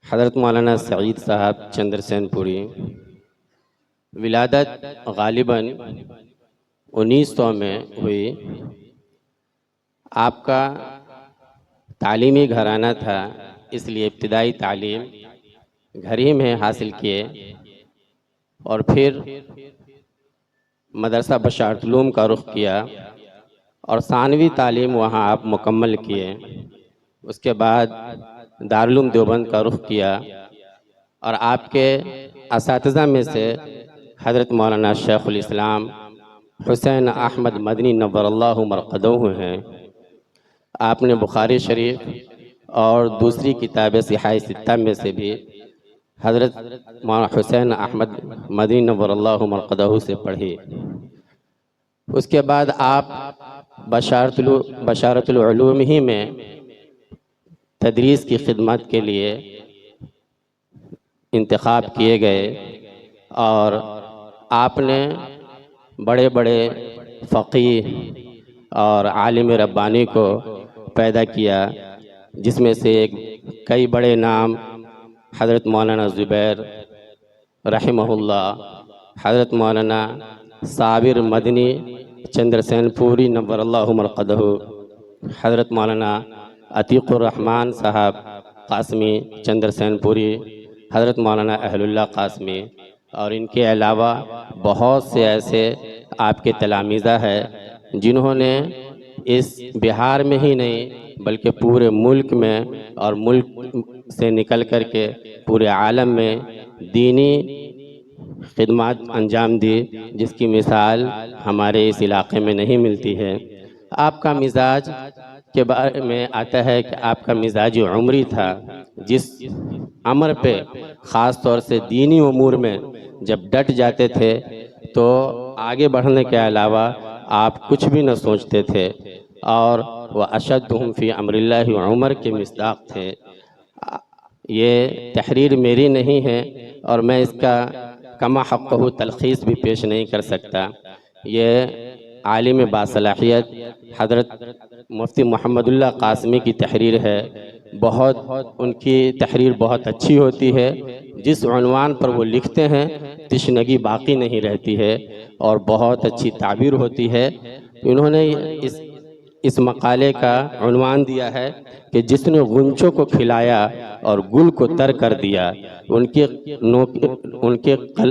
حضرت مولانا سعید صاحب چندر سین پوری، ولادت غالباً 1900 میں ہوئی۔ آپ کا تعلیمی گھرانہ تھا، اس لیے ابتدائی تعلیم گھر ہی میں حاصل کیے، اور پھر مدرسہ بشارت العلوم کا رخ کیا اور ثانوی تعلیم وہاں آپ مکمل کیے۔ اس کے بعد دارالعلوم دیوبند کا رخ کیا، اور آپ کے اساتذہ میں سے حضرت مولانا شیخ الاسلام حسین احمد مدنی نور اللہ مرقدہ ہیں۔ آپ نے بخاری شریف اور دوسری کتاب صحاح ستہ میں سے بھی حضرت مولانا حسین احمد مدنی نور اللہ مرقدہ سے پڑھی۔ اس کے بعد آپ بشارت العلوم ہی میں تدریس کی خدمت کے لیے انتخاب کیے گئے، اور آپ نے بڑے بڑے فقیہ اور عالم ربانی کو پیدا کیا، جس میں سے کئی بڑے نام حضرت مولانا زبیر رحمہ اللہ، حضرت مولانا صابر مدنی چندر سین پوری نور اللہ مرقدہ، حضرت مولانا عتیق الرحمن صاحب قاسمی چندر سین پوری، حضرت مولانا اہل اللہ قاسمی، اور ان کے علاوہ بہت سے ایسے آپ کے تلامذہ ہیں جنہوں نے اس بہار میں ہی نہیں بلکہ پورے ملک میں اور ملک سے نکل کر کے پورے عالم میں دینی خدمات انجام دی، جس کی مثال ہمارے اس علاقے میں نہیں ملتی ہے۔ آپ کا مزاج کے بارے میں آتا ہے کہ آپ کا مزاج عمری تھا، جس امر پہ خاص طور سے دینی امور میں جب ڈٹ جاتے تھے تو آگے بڑھنے کے علاوہ آپ کچھ بھی نہ سوچتے تھے، اور وَأَشَدُّهُمْ فِي أَمْرِ اللَّهِ عمر کے مصداق تھے۔ یہ تحریر میری نہیں ہے اور میں اس کا کما حقہ تلخیص بھی پیش نہیں کر سکتا۔ یہ عالم باصلاحیت حضرت مفتی محمد اللہ قاسمی کی تحریر ہے۔ ان کی تحریر بہت اچھی ہوتی ہے، جس عنوان پر وہ لکھتے ہیں تشنگی باقی نہیں رہتی ہے، اور بہت اچھی تعبیر ہوتی ہے۔ انہوں نے اس مقالے کا عنوان دیا ہے کہ جس نے غنچوں کو کھلایا اور گل کو تر کر دیا۔ ان کے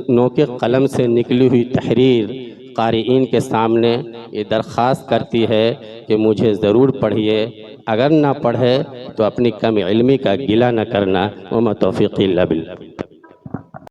نوک قلم سے نکلی ہوئی تحریر قارئین کے سامنے یہ درخواست کرتی ہے کہ مجھے ضرور پڑھیے، اگر نہ پڑھے تو اپنی کم علمی کا گلہ نہ کرنا۔ وما توفیقی الا باللہ۔